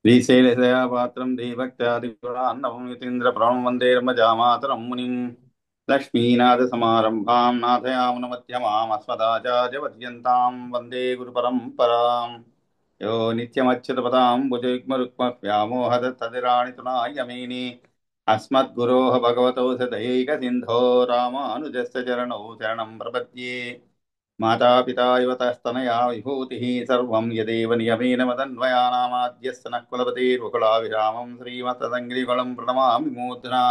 श्रीशैलशयापात्रं देवक्त्यादिगुणान्नवं यतीन्द्रप्रणं वन्दे रमजामातरं मुनिं लक्ष्मीनाथसमारम्भां नाथयामुनमध्यमाम् अस्मदाचार्यपर्यन्तां वन्दे गुरुपरम्पराम् यो नित्यमच्युतपदां भुजयुग्मरुक्मव्यामोहदत्तदिराणि मेनि अस्मद्गुरोः भगवतो सदैकसिन्धो रामानुजस्य चरणौ शरणं प्रपद्ये मातापिता युवतस्तनया विभूतिः सर्वं यदेव नियमेन मदन्वयानामाद्यस्य नः कुलपतिर्वकुलाभिरामं श्रीमत्तदङ्घ्रिकुलं प्रणमामि मूर्ध्ना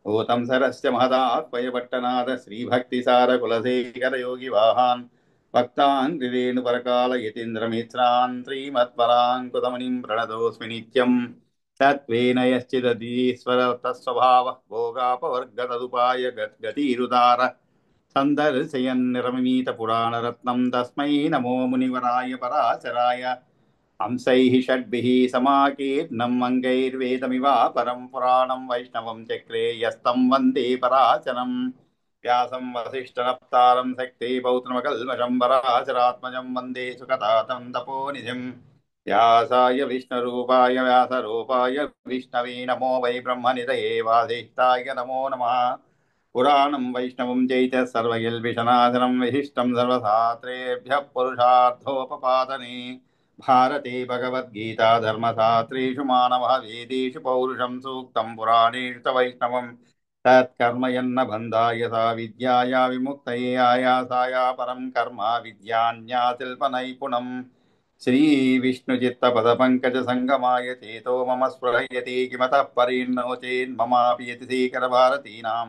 भूतं सरस्य महदात्मयपट्टनाथ श्रीभक्तिसारकुलशेखरयोगिवाहान् भक्तान् गिरेणुपरकालयतीन्द्रमित्रान् श्रीमत्पराङ्कुतमुनिं प्रणतोऽस्मि नित्यं तत्त्वेन यश्चिदधीश्वर तत्स्वभावः भोगापवर्गतदुपाय गतिरुदार सन्दर्शयन्निरमिमीतपुराणरत्नं तस्मै नमो मुनिवराय पराशराय हंसैः षड्भिः समाकीर्णम् अङ्गैर्वेदमिवापरं पुराणं वैष्णवं चक्रे यस्तं वन्दे पराशरम् व्यासं वसिष्ठनप्तारं शक्ते पौत्रमकल्मषं पराशरात्मजं वन्दे सुखतातं तपोनिधिं व्यासाय विष्णुरूपाय व्यासरूपाय विष्णवे नमो वै ब्रह्मनिधये वासिष्ठाय नमो नमः पुराणं वैष्णवं चैत सर्वयल्पिशनाशनं विशिष्टं सर्वशास्त्रेभ्यः पुरुषार्थोपपादने भारते भगवद्गीता धर्मशास्त्रेषु मानवः वेदेषु पौरुषं सूक्तं पुराणेषु च वैष्णवं तत्कर्म यन्न बन्धाय सा विद्याया विमुक्तये आयासाय परं कर्म विद्यान्याशिल्पनैपुणम् श्रीविष्णुचित्तपदपङ्कजसङ्गमाय चेतो मम स्पृहयति किमतः परिर्नो चेन्ममापि यतिशेखरभारतीनां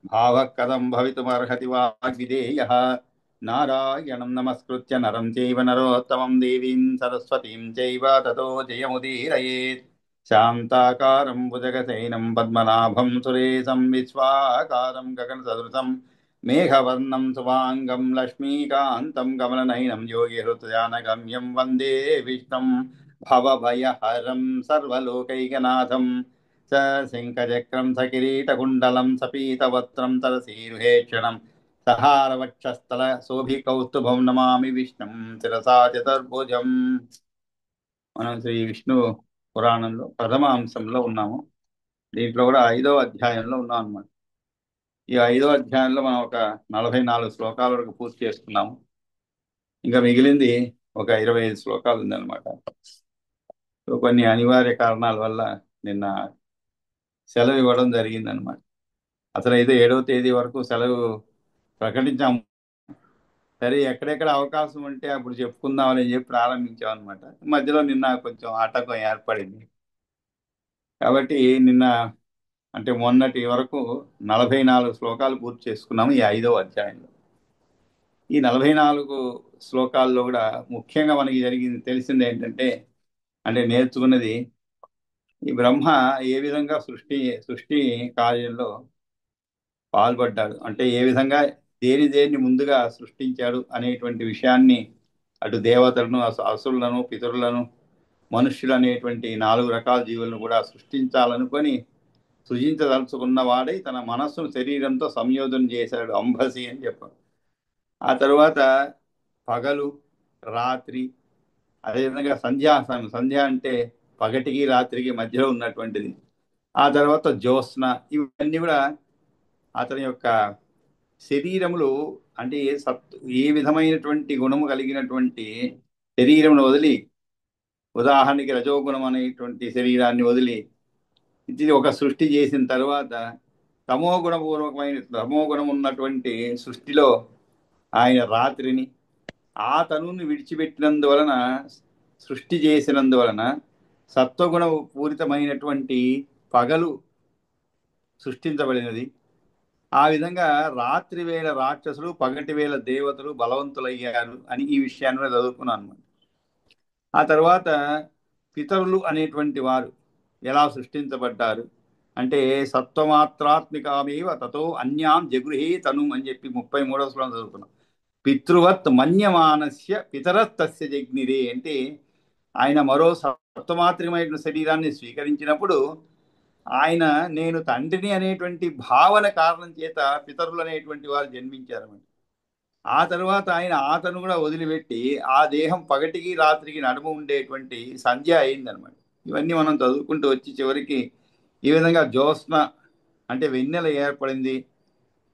भावः कथं भवितुमर्हति वाग्विधेयः नारायणं नमस्कृत्य नरं चैव नरोत्तमं देवीं सरस्वतीं चैव ततो जयमुदीरयेत् शान्ताकारं भुजगशयनं पद्मनाभं सुरेशं विश्वाकारं गगनसदृशं मेघवर्णं शुभाङ्गं लक्ष्मीकान्तं कमलनयनं योगिहृदयानगम्यं वन्दे विष्णुं भवभयहरं सर्वलोकैकनाथं स शङ्खचक्रं सकिरीटकुण्डलं सपीतवस्त्रं तरसीरुहेक्षणं सहारवक्षस्थलशोभिकौस्तुभं नमामि विष्णुं శిరసా చతుర్భుజం. మనం శ్రీ విష్ణు పురాణంలో ప్రథమ అంశంలో ఉన్నాము. దీంట్లో కూడా 5వ అధ్యాయంలో ఉన్నాం అన్నమాట. ఈ 5వ అధ్యాయంలో మనం ఒక 44 శ్లోకాల వరకు పూర్తి చేసుకున్నాము. ఇంకా మిగిలింది ఒక 25 శ్లోకాలు ఉందన్నమాట. సో కొన్ని అనివార్య కారణాల వల్ల నిన్న సెలవు ఇవ్వడం జరిగిందనమాట. అసలు అయితే 7వ తేదీ వరకు సెలవు ప్రకటించాము. సరే ఎక్కడెక్కడ అవకాశం ఉంటే అప్పుడు చెప్పుకుందామని చెప్పి ప్రారంభించాం అనమాట. మధ్యలో నిన్న కొంచెం ఆటంకం ఏర్పడింది. కాబట్టి నిన్న అంటే మొన్నటి వరకు 44 శ్లోకాలు పూర్తి చేసుకున్నాము ఈ 5వ అధ్యాయంలో. ఈ 44 శ్లోకాల్లో కూడా ముఖ్యంగా మనకి జరిగింది తెలిసింది ఏంటంటే, అంటే నేర్చుకున్నది, ఈ బ్రహ్మ ఏ విధంగా సృష్టి కార్యంలో పాల్పడ్డాడు, అంటే ఏ విధంగా దేని ముందుగా సృష్టించాడు అనేటువంటి విషయాన్ని అటు దేవతలను అసురులను పితరులను మనుష్యులు అనేటువంటి 4 రకాల జీవులను కూడా సృష్టించాలనుకొని సృజించదలుచుకున్న వాడై తన మనస్సును శరీరంతో సంయోజన చేశాడు, అంబసి అని చెప్పాడు. ఆ తరువాత పగలు రాత్రి, అదేవిధంగా సంధ్య అంటే పగటికి రాత్రికి మధ్యలో ఉన్నటువంటిది. ఆ తర్వాత జ్యోత్స్న, ఇవన్నీ కూడా అతని యొక్క శరీరములు, అంటే ఏ విధమైనటువంటి గుణము కలిగినటువంటి శరీరమును వదిలి, ఉదాహరణకి రజోగుణం అనేటువంటి శరీరాన్ని వదిలి ఇది ఒక సృష్టి చేసిన తర్వాత తమో గుణం ఉన్నటువంటి సృష్టిలో ఆయన రాత్రిని, ఆ తనువుని విడిచిపెట్టినందువలన, సృష్టి చేసినందువలన సత్వగుణ పూరితమైనటువంటి పగలు సృష్టించబడినది. ఆ విధంగా రాత్రి వేళ రాక్షసులు, పగటి వేళ దేవతలు బలవంతులయ్యారు అని ఈ విషయాన్ని కూడా చదువుకున్నాను అనమాట. ఆ తర్వాత పితరులు అనేటువంటి వారు ఎలా సృష్టించబడ్డారు అంటే, సత్వమాత్రాత్మికామేవ తతో అన్యాం జగృహే తను అని చెప్పి 33వ శ్లోకం చదువుకున్నాం. పితృవత్ మన్యమానస్య పితరస్తస్య జగ్నిరే అంటే, ఆయన మరో సత్వమాత్రికమైన శరీరాన్ని స్వీకరించినప్పుడు ఆయన నేను తండ్రిని అనేటువంటి భావన కారణం చేత పితరులు అనేటువంటి వారు జన్మించారన్నమాట. ఆ తర్వాత ఆయన ఆతను కూడా వదిలిపెట్టి ఆ దేహం పగటికి రాత్రికి నడుము ఉండేటువంటి సంధ్య అయిందనమాట. ఇవన్నీ మనం చదువుకుంటూ వచ్చి చివరికి ఈ విధంగా జ్యోత్స్న అంటే వెన్నెల ఏర్పడింది.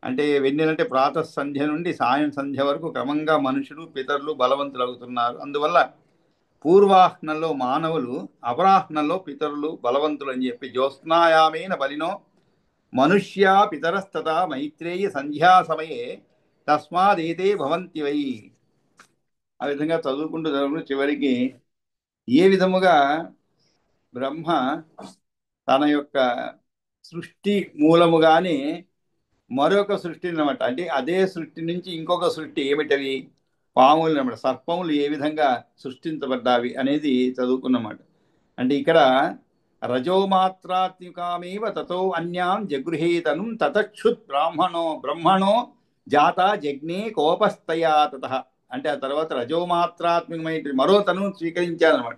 అంటే వెన్నెల అంటే ప్రాతః సంధ్య నుండి సాయం సంధ్య వరకు క్రమంగా మనుషులు పితరులు బలవంతులు అవుతున్నారు. అందువల్ల పూర్వాహ్నంలో మానవులు, అపరాహ్నంలో పితరులు బలవంతులు అని చెప్పి జ్యోత్స్నాయామేన బలినో మనుష్యా పితరస్తదా మైత్రేయ సంధ్యా సమయే తస్మాదేతే భవంతి వై. ఆ విధంగా చదువుకుంటూ చివరికి ఏ విధముగా బ్రహ్మ తన యొక్క సృష్టి మూలముగానే మరొక సృష్టి అనమాట, అంటే అదే సృష్టి నుంచి ఇంకొక సృష్టి ఏమిటవి పాములు అనమాట, సర్పములు ఏ విధంగా సృష్టించబడ్డావి అనేది చదువుకున్నమాట. అంటే ఇక్కడ రజోమాత్రాత్మికామేవ తతో అన్యాం జగృహేతనం తతక్షుత్ బ్రహ్మణో జాత జజ్ఞే కోపస్తయా తతః. అంటే ఆ తర్వాత రజోమాత్రాత్మికమైన మరో తను స్వీకరించారనమాట.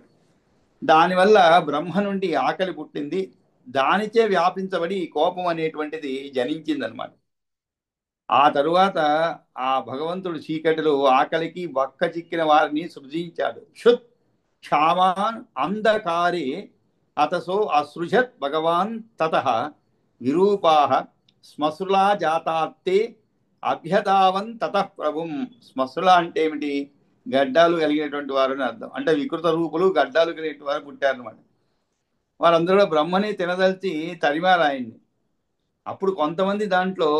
దానివల్ల బ్రహ్మ నుండి ఆకలి పుట్టింది, దానిచే వ్యాపించబడి కోపం అనేటువంటిది జనించిందనమాట. ఆ తరువాత ఆ భగవంతుడు చీకటిలో ఆకలికి వక్క చిక్కిన వారిని సృజించాడు. క్షుత్ క్షామాన్ అంధకారే అతసో అసృజత్ భగవాన్ తతః విరూపాః శ్మశులా జాతాత్తే అభ్యదావన్ తతః ప్రభుం. శ్మశుల అంటే ఏమిటి? గడ్డాలు కలిగినటువంటి వారు అని అర్థం. అంటే వికృత రూపులు గడ్డాలు కలిగినటువంటి వారు పుట్టారనమాట. వారందరూ బ్రహ్మని తినదలిచి తరిమారు ఆయన్ని. అప్పుడు కొంతమంది దాంట్లో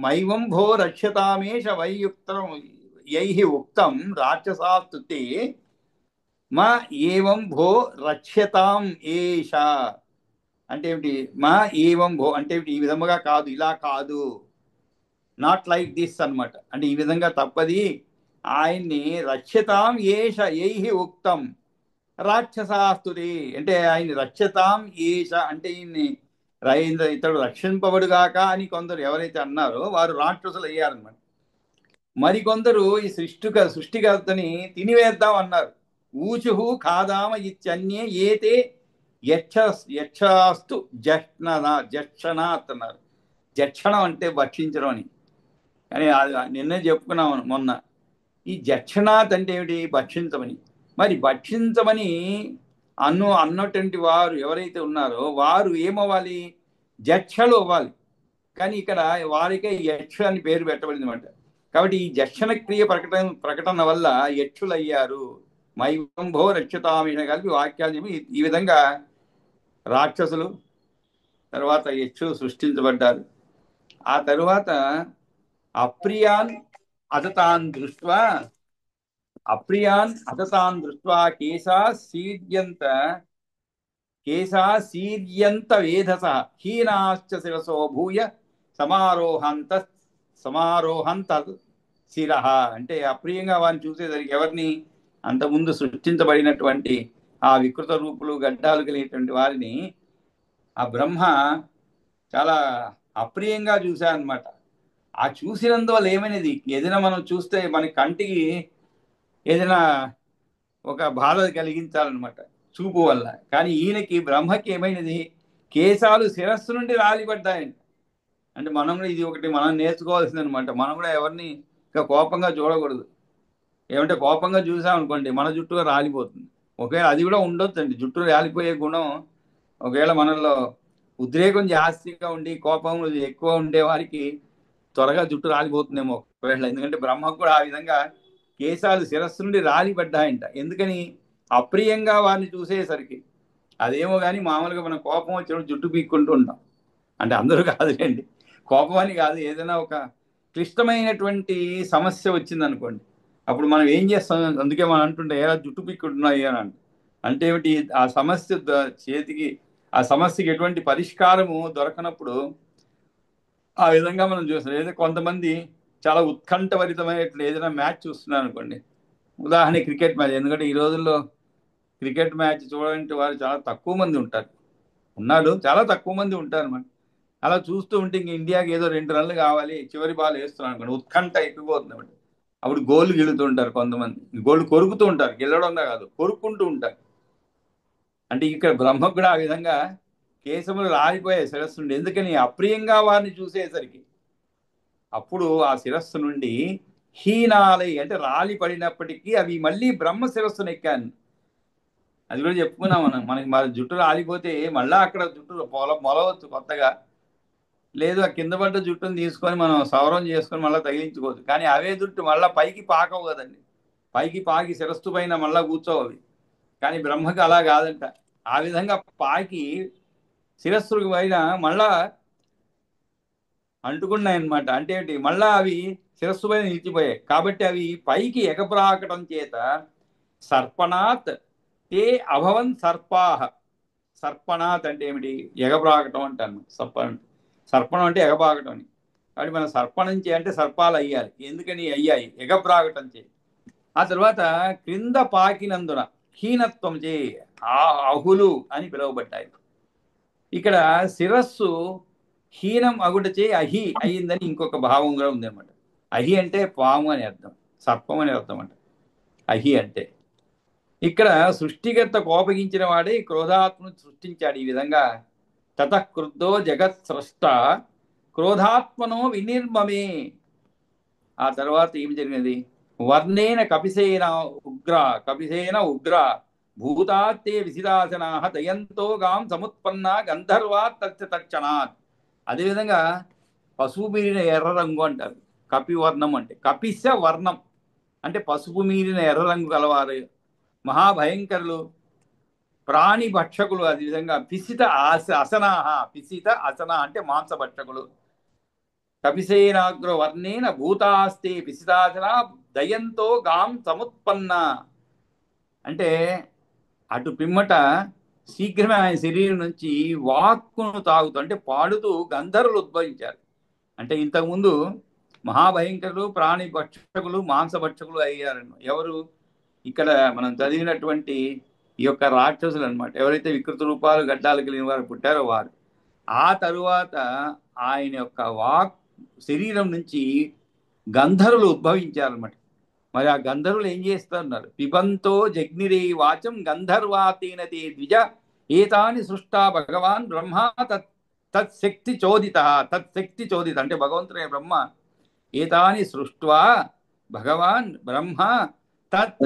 మైవం భో రక్షతామేష వైయుక్తం యై ఉక్తం రాక్షసాస్తుతే మా ఏవం భో రక్షతాం ఏష అంటే ఏమిటి? మా ఏవం భో అంటే ఏమిటి? ఈ విధముగా కాదు, ఇలా కాదు, నాట్ లైక్ దిస్ అన్నమాట. అంటే ఈ విధంగా తప్పది, ఆయన్ని రక్షతాం ఏష యై ఉక్తం రాక్షసాస్తుతి అంటే ఆయన్ని రక్షతాం ఏష అంటే ఈయన్ని ఇతడు రక్షింపబడుగాక అని కొందరు ఎవరైతే అన్నారో వారు రాక్షసులు అయ్యారనమాట. మరికొందరు ఈ సృష్టికర్తని తినివేద్దాం అన్నారు. ఊచుహు ఖాదామ ఇత్యన్యే ఏతే యక్షాస్తు జక్షణాత్ అన్నారు. జక్షణం అంటే భక్షించడం అని. కానీ నిన్నే చెప్పుకున్నాం మొన్న. ఈ జక్షణాత్ అంటే ఏమిటి? భక్షించమని. మరి భక్షించమని అన్నటువంటి వారు ఎవరైతే ఉన్నారో వారు ఏమవ్వాలి? జక్షలు అవ్వాలి. కానీ ఇక్కడ వారికే యక్ష అని పేరు పెట్టబడింది అనమాట. కాబట్టి ఈ జక్షణ క్రియ ప్రకటన వల్ల యక్షులు అయ్యారు. మైవంభో రక్షతామిష కలిపి వాక్యాలు చెప్పి ఈ విధంగా రాక్షసులు తర్వాత యక్షులు సృష్టించబడ్డారు. ఆ తరువాత అప్రియాన్ అతతాన్ దృష్ట్వా కేశా సీర్యంత వేధస హీనాశ్చ శిరసో భూయ సమారోహంత శిర. అంటే అప్రియంగా వారిని చూసేసరికి ఎవరిని? అంతకుముందు సృష్టించబడినటువంటి ఆ వికృత రూపులు గడ్డాలు కలిగినటువంటి వారిని ఆ బ్రహ్మ చాలా అప్రియంగా చూశారనమాట. ఆ చూసినందువల్ల ఏమైనది? ఏదైనా మనం చూస్తే మన కంటికి ఏదైనా ఒక బాధ కలిగించాలన్నమాట చూపు వల్ల. కానీ ఈయనకి బ్రహ్మకి ఏమైనది? కేశాలు శిరస్సు నుండి రాలిపడ్డాయండి. అంటే మనం కూడా ఇది ఒకటి మనం నేర్చుకోవాల్సింది అనమాట. మనం కూడా ఎవరిని ఇంకా కోపంగా చూడకూడదు. ఏమంటే కోపంగా చూసామనుకోండి మన జుట్టుగా రాలిపోతుంది. ఒకవేళ అది కూడా ఉండొచ్చండి, జుట్టు రాలిపోయే గుణం ఒకవేళ మనలో ఉద్రేకం జాస్తిగా ఉండి కోపం ఎక్కువ ఉండే వారికి త్వరగా జుట్టు రాలిపోతుందేమో ఒకవేళ. ఎందుకంటే బ్రహ్మకు కూడా ఆ విధంగా కేశాలు శిరస్సు నుండి రాలిపడ్డాయంట. ఎందుకని? అప్రియంగా వారిని చూసేసరికి. అదేమో కానీ మామూలుగా మనం కోపం వచ్చినప్పుడు జుట్టు పీక్కుంటూ ఉంటాం. అంటే అందరూ కాదులేండి, కోపం అని కాదు, ఏదైనా ఒక క్లిష్టమైనటువంటి సమస్య వచ్చింది అనుకోండి, అప్పుడు మనం ఏం చేస్తాం? అందుకే మనం అంటుంటే ఎలా జుట్టు పీక్కుంటున్నాయి అని అంటే ఏమిటి? ఆ సమస్య చేతికి ఆ సమస్యకి ఎటువంటి పరిష్కారము దొరకనప్పుడు ఆ విధంగా మనం చూస్తాం. ఏదైతే కొంతమంది చాలా ఉత్కంఠభరితమైనట్లు ఏదైనా మ్యాచ్ చూస్తున్నారు అనుకోండి, ఉదాహరణ క్రికెట్ మ్యాచ్. ఎందుకంటే ఈ రోజుల్లో క్రికెట్ మ్యాచ్ చూడాలంటే వారు చాలా తక్కువ మంది ఉంటారు, చాలా తక్కువ మంది ఉంటారు అన్నమాట. అలా చూస్తూ ఉంటే ఇంక ఇండియాకి ఏదో 2 రన్లు కావాలి, చివరి బాల్ వేస్తున్నాను అనుకోండి, ఉత్కంఠ ఎక్కువవుతుంది అన్నమాట. అప్పుడు గోళ్ళు గెలుతూ ఉంటారు కొంతమంది, గోళ్ళు కొరుకుతూ ఉంటారు, గెలవడంగా కాదు కొరుక్కుంటూ ఉంటారు. అంటే ఇక్కడ బ్రహ్మకు కూడా ఆ విధంగా కేశములు రాలిపోయాయి శిరస్సు నుండి. ఎందుకని? అప్రియంగా వారిని చూసేసరికి. అప్పుడు ఆ శిరస్సు నుండి హీనాలై అంటే రాలి పడినప్పటికీ అవి మళ్ళీ బ్రహ్మ శిరస్సును ఎక్కాను. అది కూడా చెప్పుకున్నాం మనం. మనకి మన జుట్టు రాలిపోతే మళ్ళా అక్కడ జుట్టు మొలవచ్చు కొత్తగా. లేదు ఆ కింద పడ్డ జుట్టును తీసుకొని మనం సవరం చేసుకొని మళ్ళీ తగిలించుకోవచ్చు. కానీ అవే జుట్టు మళ్ళీ పైకి పాకవు కదండి. పైకి పాకి శిరస్సు పైన మళ్ళా కూర్చోవు అవి. కానీ బ్రహ్మకి అలా కాదంట. ఆ విధంగా పాకి శిరస్సుకు పైన మళ్ళా అంటుకున్నాయన్నమాట. అంటే ఏంటి, మళ్ళా అవి శిరస్సు పైన నిలిచిపోయాయి. కాబట్టి అవి పైకి ఎగబ్రాకటం చేత సర్పణాత్ తే అభవన్ సర్పాహ. సర్పణాత్ అంటే ఏమిటి, ఎగబ్రాకటం అంటాను. సర్పణం అంటే ఎగబాకటం అని. కాబట్టి మనం సర్పణించి అంటే సర్పాలు అయ్యాలి. ఎందుకని అయ్యాయి, ఎగబ్రాకటం చే. ఆ తర్వాత క్రింద పాకినందున హీనత్వం చే అహులు అని పిలువబడ్డాయి. ఇక్కడ శిరస్సు హీనం అగుటచే అహి అయ్యిందని ఇంకొక భావం కూడా ఉందన్నమాట. అహి అంటే పాము అని అర్థం, సర్పం అని అర్థం అంట అహి అంటే. ఇక్కడ సృష్టికర్త కోపగించిన వాడే క్రోధాత్మను సృష్టించాడు ఈ విధంగా. తతఃక్రుద్ధో జగత్ స్రష్ట క్రోధాత్మనో వినిర్మమే. ఆ తర్వాత ఏమి జరిగినది, వర్ణేన కపిసేన ఉగ్ర భూతాత్తే విసిదాసనా దయంతో గాం సముత్పన్న గంధర్వా తక్షణాత్. అదేవిధంగా పసుపు మీరిన ఎర్ర రంగు అంటారు. కపివర్ణం అంటే కపిశ వర్ణం అంటే పసుపు మీరిన ఎర్ర రంగు గలవారు మహాభయంకరులు, ప్రాణి భక్షకులు. అదేవిధంగా పిసిత అసనాహ, పిసిత అసన అంటే మాంసభక్షకులు. కపిసేనాగ్ర వర్ణేన భూతాస్తే పిసితాసన దయంతో గాం సముత్పన్న. అంటే అటు పిమ్మట శీఘ్రమే ఆయన శరీరం నుంచి వాక్కును తాగుతూ అంటే పాడుతూ గంధర్వులు ఉద్భవించారు. అంటే ఇంతకుముందు మహాభయంకరులు, ప్రాణి భక్షకులు, మాంసభక్షకులు అయ్యారు. ఎవరు, ఇక్కడ మనం చదివినటువంటి ఈ యొక్క రాక్షసులు అనమాట. ఎవరైతే వికృత రూపాలు గడ్డాలు కలిగిన వారు పుట్టారో వారు. ఆ తరువాత ఆయన యొక్క శరీరం నుంచి గంధర్వులు ఉద్భవించారనమాట. మరి ఆ గంధర్వులు ఏం చేస్తున్నారు, పిబంతో జగ్నిరే వాచం గంధర్వాతేన తే ద్విజ ఏతాని సృష్టా భగవాన్ బ్రహ్మ తత్శక్తి చోదిత. తత్శక్తి చోదిత అంటే భగవంతుడే బ్రహ్మ ఏతాని సృష్ట్వా భగవాన్ బ్రహ్మ తత్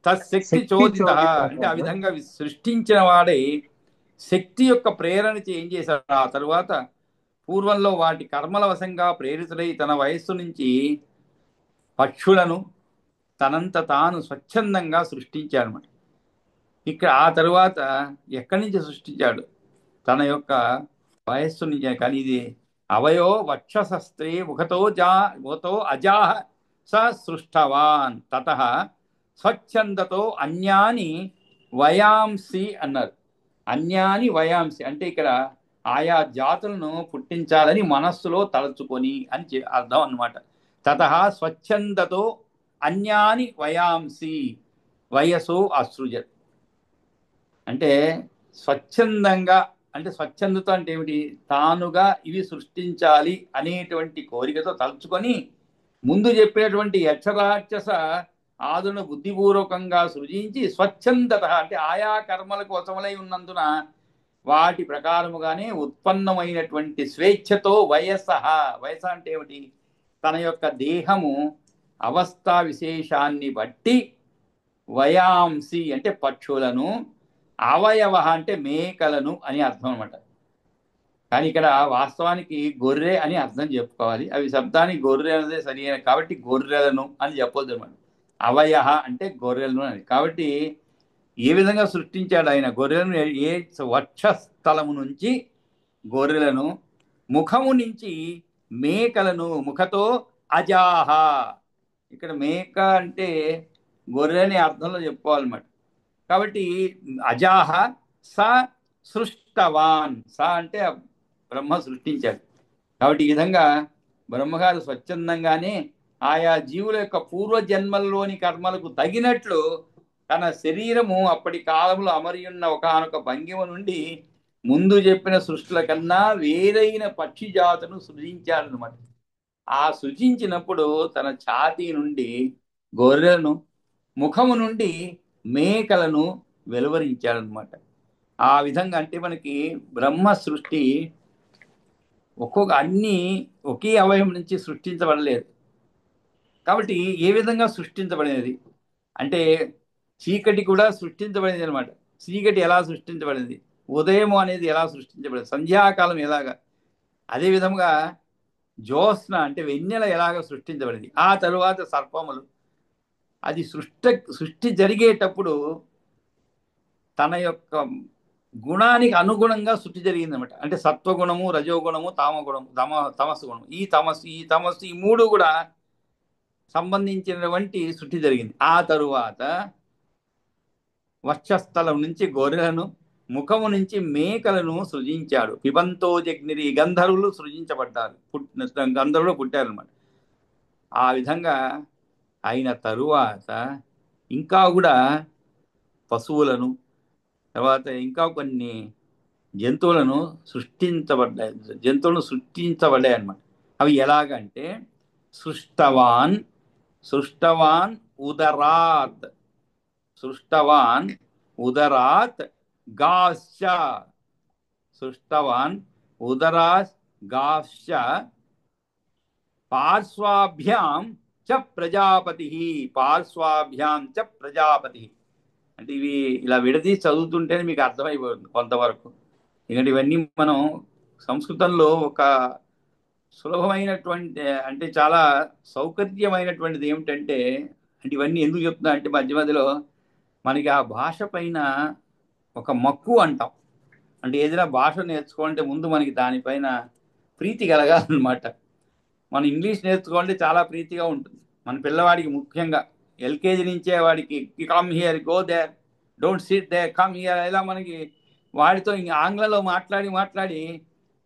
తత్శక్తి చోదిత అంటే ఆ విధంగా సృష్టించిన వాడే శక్తి యొక్క ప్రేరణ ఏం చేశాడు. ఆ తరువాత పూర్వంలో వాటి కర్మల వశంగా ప్రేరితులై తన వయస్సు నుంచి పక్షులను తనంత తాను స్వచ్ఛందంగా సృష్టించాడనమాట. ఇక్కడ ఆ తరువాత ఎక్కడి నుంచి సృష్టించాడు, తన యొక్క వయస్సు నుంచి. కానీ ఇది అవయో వక్షసస్త్రే ముఖతో అజాహ స సృష్టవాన్ తతః స్వచ్ఛందతో అన్యాని వయాంసి అన్నారు. అన్యాని వయాంసి అంటే ఇక్కడ ఆయా జాతులను పుట్టించాలని మనస్సులో తలచుకొని అని అర్థం అన్నమాట. తతః స్వచ్ఛందతో అన్యాని వయాంసి వయసో అసృజత్. అంటే స్వచ్ఛందంగా అంటే స్వచ్ఛందతో అంటే ఏమిటి, తానుగా ఇవి సృష్టించాలి అనేటువంటి కోరికతో తలుచుకొని ముందు చెప్పినటువంటి యక్షరాక్షస ఆదును బుద్ధిపూర్వకంగా సృజించి స్వచ్ఛందత అంటే ఆయా కర్మలకు వశములై ఉన్నందున వాటి ప్రకారముగానే ఉత్పన్నమైనటువంటి స్వేచ్ఛతో వయస అంటే ఏమిటి, తన యొక్క దేహము అవస్థా విశేషాన్ని బట్టి వయాంసి అంటే పక్షులను, అవయవ అంటే మేకలను అని అర్థం అనమాట. కానీ ఇక్కడ వాస్తవానికి గొర్రె అని అర్థం చెప్పుకోవాలి. అవి శబ్దానికి గొర్రె అనేదే సరి అయిన కాబట్టి గొర్రెలను అని చెప్పొద్దు అనమాట. అవయ అంటే గొర్రెలను అని. కాబట్టి ఏ విధంగా సృష్టించాడు ఆయన గొర్రెలను, ఏ వక్షస్థలము నుంచి గొర్రెలను, ముఖము నుంచి మేకలను, ముఖతో అజాహ. ఇక్కడ మేక అంటే గొర్రె అనే అర్థంలో చెప్పుకోవాలన్నమాట. కాబట్టి అజాహ స సృష్టవాన్, స అంటే బ్రహ్మ సృష్టించాడు. కాబట్టి ఈ విధంగా బ్రహ్మగారు స్వచ్ఛందంగానే ఆయా జీవుల యొక్క పూర్వజన్మల్లోని కర్మలకు తగినట్లు తన శరీరము అప్పటి కాలంలో అమరి ఉన్న ఒకనొక భంగిమ నుండి ముందు చెప్పిన సృష్టిల కన్నా వేరైన పక్షి జాతును సృజించాడనమాట. ఆ సృజించినప్పుడు తన ఛాతీ నుండి గొర్రెలను, ముఖము నుండి మేకలను వెలువరించాడనమాట. ఆ విధంగా అంటే మనకి బ్రహ్మ సృష్టి అన్ని ఒకే అవయవం నుంచి సృష్టించబడలేదు. కాబట్టి ఏ విధంగా సృష్టించబడినది అంటే చీకటి కూడా సృష్టించబడింది అనమాట. చీకటి ఎలా సృష్టించబడింది, ఉదయం అనేది ఎలా సృష్టించబడింది, సంధ్యాకాలం ఎలాగా, అదే విధంగా జ్యోత్స్న అంటే వెన్నెల ఎలాగ సృష్టించబడింది, ఆ తరువాత సర్పములు. అది సృష్టి జరిగేటప్పుడు తన యొక్క గుణానికి అనుగుణంగా సృష్టి జరిగింది అనమాట. అంటే సత్వగుణము, రజోగుణము, తామగుణము, తమస్సు గుణము, ఈ తమస్సు ఈ మూడు కూడా సంబంధించినటువంటి సృష్టి జరిగింది. ఆ తరువాత వక్షస్థలం నుంచి గొర్రెలను, ముఖము నుంచి మేకలను సృజించాడు. పిబంతో జగ్నిరి, గంధర్వులు సృజించబడ్డారు, గంధర్వులు పుట్టారనమాట. ఆ విధంగా అయిన తరువాత ఇంకా కూడా పశువులను, తర్వాత ఇంకా కొన్ని జంతువులను సృష్టించబడ్డాయి అన్నమాట. అవి ఎలాగంటే సృష్టవాన్ సృష్టవాన్ ఉదరాత్ సృష్టవాన్ ఉదరాత్ గాశ్చ సృష్టవాన్ ఉదరాత్ గాశ్చ పార్శ్వాభ్యాం చ ప్రజాపతి పార్శ్వాభ్యాం చ ప్రజాపతి. అంటే ఇవి ఇలా విడదీసి చదువుతుంటేనే మీకు అర్థమైపోతుంది కొంతవరకు. ఎందుకంటే ఇవన్నీ మనం సంస్కృతంలో ఒక సులభమైనటువంటి, అంటే చాలా సౌకర్యమైనటువంటిది ఏమిటంటే, అంటే ఇవన్నీ ఎందుకు చెప్తున్నా అంటే మధ్య మధ్యలో మనకి ఆ భాష పైన ఒక మక్కువ అంటాం. అంటే ఏదైనా భాష నేర్చుకోవాలంటే ముందు మనకి దానిపైన ప్రీతి కలగాలన్నమాట. మనం ఇంగ్లీష్ నేర్చుకోవాలంటే చాలా ప్రీతిగా ఉంటుంది మన పిల్లవాడికి. ముఖ్యంగా ఎల్కేజీ నుంచే వాడికి come here, go there, don't sit there, come here, ఇలా మనకి వాడితో ఇంక ఆంగ్లంలో మాట్లాడి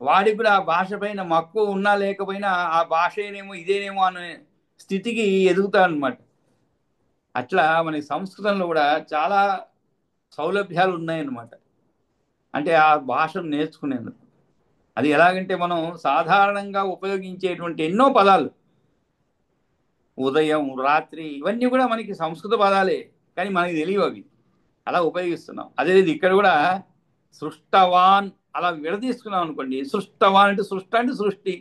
వాడికి కూడా ఆ భాష పైన మక్కువ ఉన్నా లేకపోయినా ఆ భాషనేమో ఇదేనేమో అనే స్థితికి ఎదుగుతాడనమాట. అట్లా మనకి సంస్కృతంలో కూడా చాలా సౌలభ్యాలు ఉన్నాయన్నమాట. అంటే ఆ భాషను నేర్చుకునేందుకు అది ఎలాగంటే మనం సాధారణంగా ఉపయోగించేటువంటి ఎన్నో పదాలు, ఉదయం, రాత్రి, ఇవన్నీ కూడా మనకి సంస్కృత పదాలే, కానీ మనకి తెలియవు అవి, అలా ఉపయోగిస్తున్నాం. అదే ఇక్కడ కూడా సృష్టవాన్ అలా విడదీసుకున్నాం అనుకోండి. సృష్టవాన్ అంటే సృష్టి,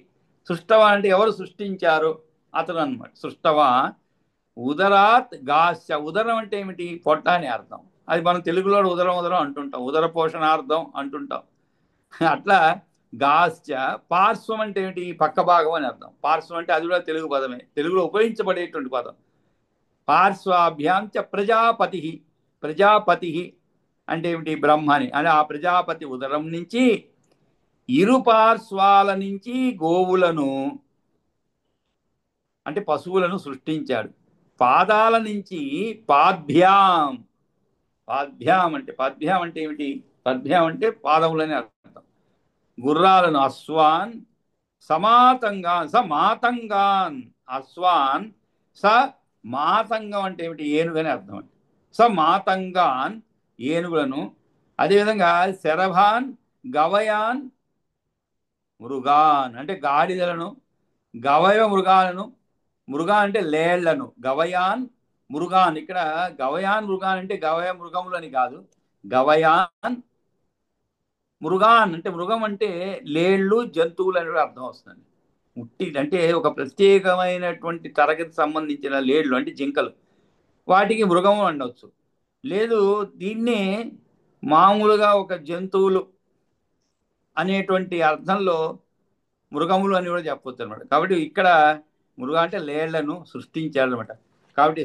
సృష్టవాన్ అంటే ఎవరు సృష్టించారు, అతను అనమాట. సృష్టవాన్ ఉదరాత్ గాస్య, ఉదరం అంటే ఏమిటి, పొట్ట అని అర్థం. అది మనం తెలుగులో ఉదరం అంటుంటాం, ఉదర పోషణార్థం అంటుంటాం. అట్లా గాస్య పార్శ్వం అంటే ఏమిటి, పక్క భాగం అని అర్థం. పార్శ్వం అంటే అది కూడా తెలుగు పదమే, తెలుగులో ఉపయోగించబడేటువంటి పదం. పార్శ్వాభ్యాంచ ప్రజాపతి, ప్రజాపతి అంటే ఏమిటి, బ్రహ్మని. అని ఆ ప్రజాపతి ఉదరం నుంచి ఇరు పార్శ్వాల నుంచి గోవులను అంటే పశువులను సృష్టించాడు. పాదాల నుంచి పాద్భ్యాం, పాద్భ్యాం అంటే ఏమిటి, పాద్భ్యాం అంటే పాదములని అర్థం. గుర్రాలను అశ్వాన్ సమాతంగాన్ అశ్వాన్ మాతంగం అంటే ఏమిటి, ఏనుగని అర్థం అండి. మాతంగాన్ ఏనుగులను, అదేవిధంగా శరభాన్ గవయాన్ మృగాన్ అంటే గాడిదలను, గవయ మృగాలను, మృగా అంటే లేళ్లను, గవయాన్ మృగాన్. ఇక్కడ గవయాన్ మృగాన్ అంటే గవయ మృగములు అని కాదు, గవయాన్ మృగాన్ అంటే మృగం అంటే లేళ్ళు, జంతువులు అని అర్థం వస్తుంది. ఉట్టి అంటే ఒక ప్రత్యేకమైనటువంటి తరగతి సంబంధించిన లేళ్ళు అంటే జింకలు, వాటికి మృగము అనవచ్చు. లేదు, దీన్నే మామూలుగా ఒక జంతువులు అనేటువంటి అర్థంలో మృగములు అని కూడా చెప్పవచ్చు అనమాట. కాబట్టి ఇక్కడ మృగ అంటే లేళ్లను సృష్టించారనమాట. కాబట్టి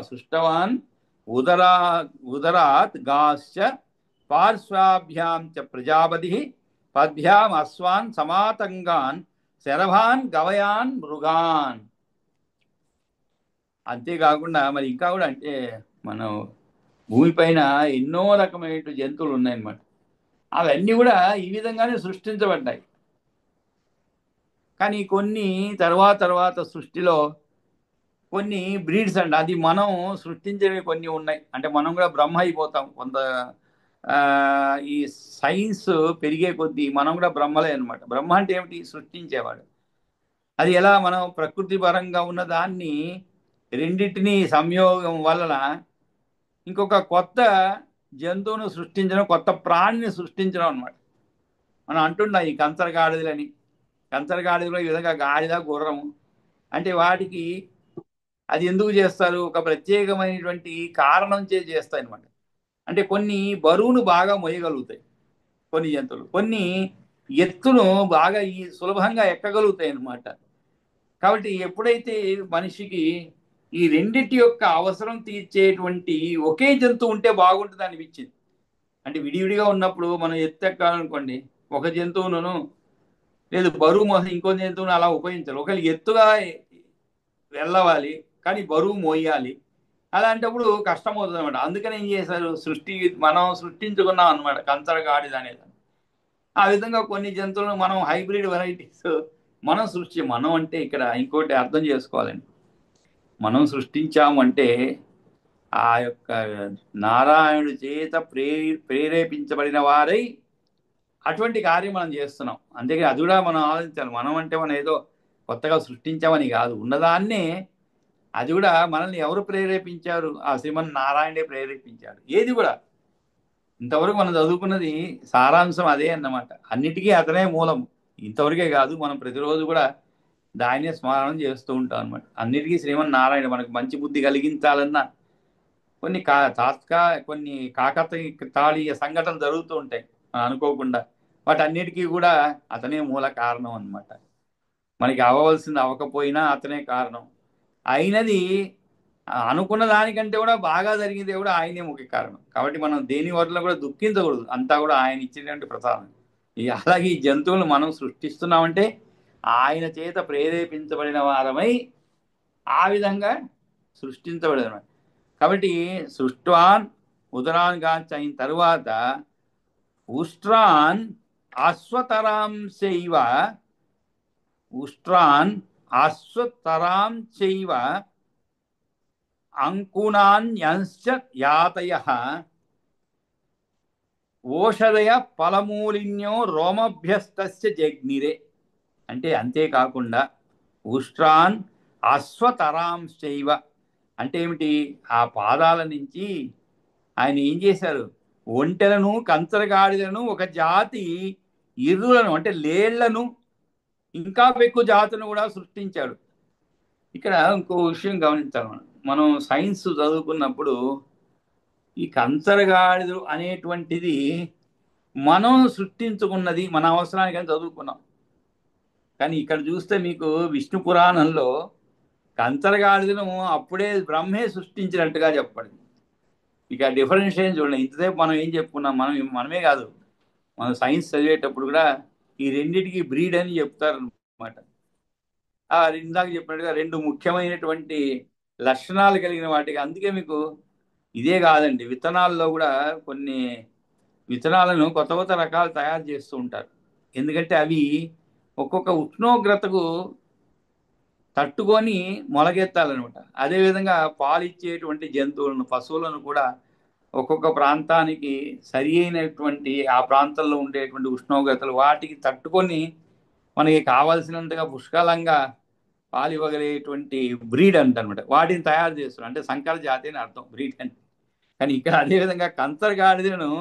సృష్టవాన్ ఉదరాత్ గాశ్చ పార్శ్వాభ్యాం చ ప్రజాపతి పద్భ్యాం అశ్వాన్ సమాతంగాన్ శరభాన్ గవయాన్ మృగాన్. అంతేకాకుండా మరి ఇంకా కూడా అంటే మనం భూమిపైన ఎన్నో రకమైన జంతువులు ఉన్నాయన్నమాట. అవన్నీ కూడా ఈ విధంగానే సృష్టించబడ్డాయి. కానీ కొన్ని తర్వాత సృష్టిలో కొన్ని బ్రీడ్స్ అండి, అది మనం సృష్టించేవి కొన్ని ఉన్నాయి. అంటే మనం కూడా బ్రహ్మ అయిపోతాం కొంత. ఈ సైన్స్ పెరిగే కొద్దీ మనం కూడా బ్రహ్మలే అనమాట. బ్రహ్మ అంటే ఏమిటి, సృష్టించేవాడు. అది ఎలా, మనం ప్రకృతి పరంగా ఉన్న దాన్ని రెండింటినీ సంయోగం వలన ఇంకొక కొత్త జంతువును సృష్టించడం, కొత్త ప్రాణిని సృష్టించడం అనమాట. మనం అంటున్నాం ఈ కంచరగాడిదలని. కంచరగాడిదలో ఈ విధంగా గాడిద, గుర్రము అంటే వాటికి అది ఎందుకు చేస్తారు? ఒక ప్రత్యేకమైనటువంటి కారణం చేస్తాయి అనమాట. అంటే కొన్ని బరువును బాగా మోయగలుగుతాయి కొన్ని జంతువులు, కొన్ని ఎత్తును బాగా సులభంగా ఎక్కగలుగుతాయి అన్నమాట. కాబట్టి ఎప్పుడైతే మనిషికి ఈ రెండిటి యొక్క అవసరం తీర్చేటువంటి ఒకే జంతువు ఉంటే బాగుంటుంది అనిపించింది. అంటే విడివిడిగా ఉన్నప్పుడు మనం ఎత్తు ఎక్కాలనుకోండి, ఒక జంతువును లేదు బరువు మోసం ఇంకో జంతువును అలా ఉపయోగించాలి. ఒకవేళ ఎత్తుగా వెళ్ళవాలి కానీ బరువు మోయాలి, అలాంటప్పుడు కష్టం అవుతుంది అనమాట. అందుకని ఏం చేశారు, మనం సృష్టించుకున్నాం అనమాట కంచరగాడిద అనేది. ఆ విధంగా కొన్ని జంతువులను మనం హైబ్రిడ్ వెరైటీస్ మనం అంటే ఇక్కడ ఇంకోటి అర్థం చేసుకోవాలండి. మనం సృష్టించామంటే ఆ యొక్క నారాయణుడి చేత ప్రేరేపించబడిన వారై అటువంటి కార్యం మనం చేస్తున్నాం. అంతేగాని అది కూడా మనం ఆలోచించాలి. మనం అంటే మనం ఏదో కొత్తగా సృష్టించామని కాదు, ఉన్నదాన్నే. అది కూడా మనల్ని ఎవరు ప్రేరేపించారు? ఆ శ్రీమన్నారాయణే ప్రేరేపించారు. ఏది కూడా ఇంతవరకు మనం చదువుకున్నది సారాంశం అదే అన్నమాట. అన్నిటికీ అతనే మూలం. ఇంతవరకే కాదు, మనం ప్రతిరోజు కూడా దాన్నే స్మరణం చేస్తూ ఉంటాం అనమాట. అన్నిటికీ శ్రీమన్నారాయణ మనకు మంచి బుద్ధి కలిగించాలన్నా కొన్ని కొన్ని కాకతాళీయ సంఘటనలు జరుగుతూ ఉంటాయి మనం అనుకోకుండా. వాటన్నిటికీ కూడా అతనే మూల కారణం అన్నమాట. మనకి అవ్వవలసింది అవ్వకపోయినా అతనే కారణం. అయినది అనుకున్న దానికంటే కూడా బాగా జరిగింది కూడా ఆయనే ముఖ్య కారణం. కాబట్టి మనం దేని వల్ల కూడా దుఃఖించకూడదు, అంతా కూడా ఆయన ఇచ్చినటువంటి ప్రసాదం. అలాగే ఈ జంతువులు మనం సృష్టిస్తున్నామంటే ఆయన చేత ప్రేరేపించబడిన వారమై ఆ విధంగా సృష్టించబడిన. కాబట్టి సృష్ట్వాన్ ఉదరాన్ గాంచ అయిన తరువాత ఉష్ట్రాన్ అశ్వతరాంశైవ ఉష్ట్రాన్ అశ్వతరాంశైవ అంకునాన్యంశ్చ యాతయః ఓషధయ ఫలమూలిన్యో రోమభ్యస్తస్య జగ్నిరే. అంటే అంతేకాకుండా ఉష్ట్రాన్ అశ్వతరాంశైవ అంటే ఏమిటి? ఆ పాదాల నుంచి ఆయన ఏం చేశారు? ఒంటెలను, కంచరగాడిలను, ఒక జాతి ఇర్రులను అంటే లేళ్లను, ఇంకా ఎక్కువ జాతులను కూడా సృష్టించాడు. ఇక్కడ ఇంకో విషయం గమనించాలి. మనం సైన్స్ చదువుకున్నప్పుడు ఈ కంచరగాడిదలు అనేటువంటిది మనం సృష్టించుకున్నది, మన అవసరానికి అని చదువుకున్నాం. కానీ ఇక్కడ చూస్తే మీకు విష్ణు పురాణంలో కంచరగాడిదను అప్పుడే బ్రహ్మే సృష్టించినట్టుగా చెప్పబడింది. ఇక డిఫరెన్షియేషన్ చూడండి. ఇంతసేపు మనం ఏం చెప్పుకున్నాం, మనమే కాదు, మనం సైన్స్ చదివేటప్పుడు కూడా ఈ రెండింటికి బ్రీడ్ అని చెప్తారు అనమాట. ఇందాక చెప్పినట్టుగా రెండు ముఖ్యమైనటువంటి లక్షణాలు కలిగిన వాటికి. అందుకే మీకు ఇదే కాదండి, విత్తనాల్లో కూడా కొన్ని విత్తనాలను కొత్త కొత్త రకాలు తయారు చేస్తూ ఉంటారు. ఎందుకంటే అవి ఒక్కొక్క ఉష్ణోగ్రతకు తట్టుకొని మొలకెత్తాలన్నమాట. అదేవిధంగా పాలిచ్చేటువంటి జంతువులను, పశువులను కూడా ఒక్కొక్క ప్రాంతానికి సరి అయినటువంటి ఆ ప్రాంతంలో ఉండేటువంటి ఉష్ణోగ్రతలు వాటికి తట్టుకొని మనకి కావాల్సినంతగా పుష్కలంగా పాలు ఇవ్వగలిగేటువంటి బ్రీడ్ అంటనమాట. వాటిని తయారు చేస్తున్నారు. అంటే సంకర జాతి అని అర్థం బ్రీడ్ అని. కానీ ఇక్కడ అదేవిధంగా కంచరగాడిదను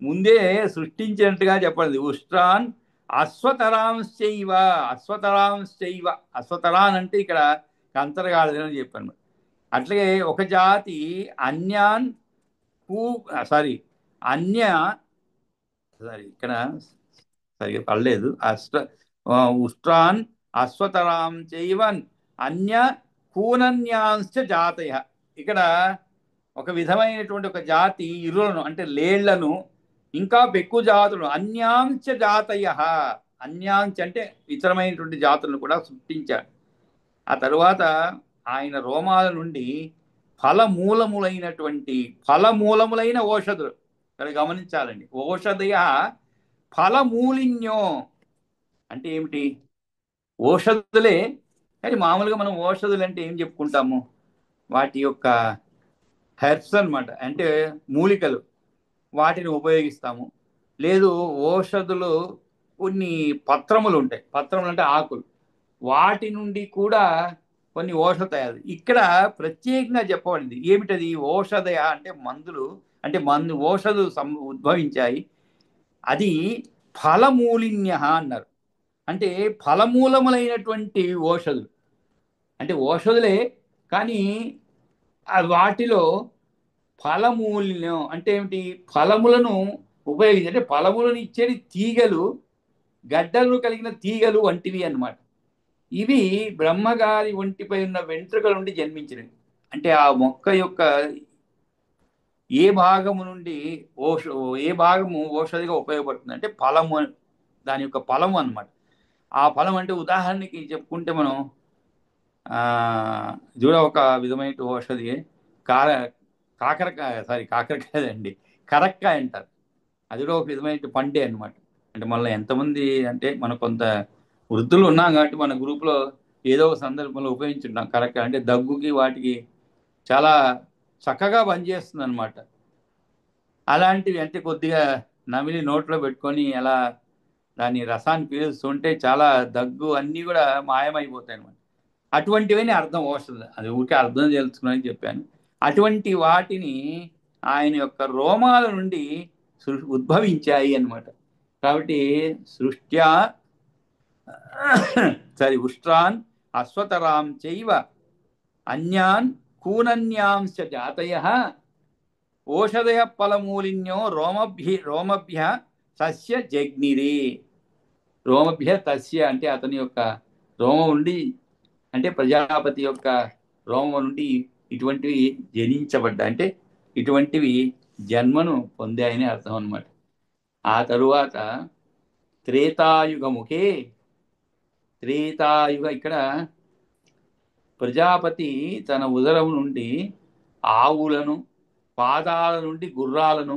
ముందే సృష్టించినట్టుగా చెప్పండి. ఉష్ట్రాన్ అశ్వతరాంశైవ అశ్వతరాంశైవ అశ్వతరాన్ అంటే ఇక్కడ కంచరగాడిదని చెప్పాను. అట్లాగే ఒక జాతి అన్యాన్ అన్య ఇక్కడ సరిగ్గా పడలేదు. ఉష్ట్రాన్ అశ్వతరాం చైవన్ అన్య కూనన్యాంశ్చ జాతయ. ఇక్కడ ఒక విధమైనటువంటి ఒక జాతి ఇరులను అంటే లేళ్లను, ఇంకా ఎక్కువ జాతులను అన్యాంచ జాతయ, అన్యాంచ అంటే ఇతరమైనటువంటి జాతులను కూడా సృష్టించాడు. ఆ తరువాత ఆయన రోమాల నుండి ఫలమూలములైన ఓషధులు ఇక్కడ గమనించాలండి. ఓషధయ ఫలమూలిన్యో అంటే ఏమిటి? ఓషధులే, కానీ మామూలుగా మనం ఓషధులు అంటే ఏం చెప్పుకుంటాము? వాటి యొక్క హెర్బ్స్ అనమాట, అంటే మూలికలు, వాటిని ఉపయోగిస్తాము. లేదు, ఓషధులు కొన్ని పత్రములు ఉంటాయి, పత్రములు అంటే ఆకులు, వాటి నుండి కూడా కొన్ని ఓషధ తయారు. ఇక్కడ ప్రత్యేకంగా చెప్పబడింది ఏమిటది? ఓషధయ అంటే మందులు, అంటే ఓషధులు ఉద్భవించాయి. అది ఫలమూలిన్య అన్నారు. అంటే ఫలమూలములైనటువంటి ఓషధులు, అంటే ఓషధులే కానీ వాటిలో ఫలమూల్యం అంటే ఏమిటి? ఫలములను ఉపయోగించి అంటే ఫలములను ఇచ్చేది తీగలు, గడ్డలు కలిగిన తీగలు వంటివి అన్నమాట. ఇవి బ్రహ్మగారి ఒంటిపై ఉన్న వెంట్రుకల నుండి జన్మించినవి. అంటే ఆ మొక్క యొక్క ఏ భాగము నుండి ఓష ఏ భాగము ఔషధిగా ఉపయోగపడుతుంది అంటే ఫలము, దాని యొక్క ఫలము అన్నమాట. ఆ ఫలం అంటే ఉదాహరణకి చెప్పుకుంటే మనం ఆ చూడ ఒక విధమైన ఔషధి కార కాకరకాయ కాకరకాయ అండి, కరక్కాయ అంటారు. అది కూడా ఒక విధమైన పండే అన్నమాట. అంటే మళ్ళీ ఎంతమంది అంటే మనం కొంత వృద్ధులు ఉన్నాం కాబట్టి మన గ్రూప్లో ఏదో ఒక సందర్భంలో ఉపయోగించుంటాం. కరక్కాయ అంటే దగ్గుకి వాటికి చాలా చక్కగా పనిచేస్తుంది అనమాట. అలాంటివి అంటే కొద్దిగా నమిలి నోట్లో పెట్టుకొని అలా దాని రసాన్ని పీలుస్తుంటే చాలా దగ్గు అన్నీ కూడా మాయమైపోతాయి అనమాట. అటువంటివని అర్థం వస్తుంది, అది ఊరికే అర్థం తెలుసుకుని చెప్పాను. అటువంటి వాటిని ఆయన యొక్క రోమాల నుండి ఉద్భవించాయి అన్నమాట. కాబట్టి సృష్ట్యా ఉష్ట్రాన్ అశ్వతరాం చైవ అన్యాన్ కూనన్యాంశ జాతయ ఓషధయ ఫలమూలిన్యో రోమభ్య తస్య జగ్నిరే. రోమభ్య తస్య అంటే అతని యొక్క రోమం నుండి, అంటే ప్రజాపతి యొక్క రోమం నుండి ఇటువంటివి జనించబడ్డా, అంటే ఇటువంటివి జన్మను పొందాయని అర్థం అన్నమాట. ఆ తరువాత త్రేతాయుగముఖే, ఇక్కడ ప్రజాపతి తన ఉదరం నుండి ఆవులను, పాదాల నుండి గుర్రాలను,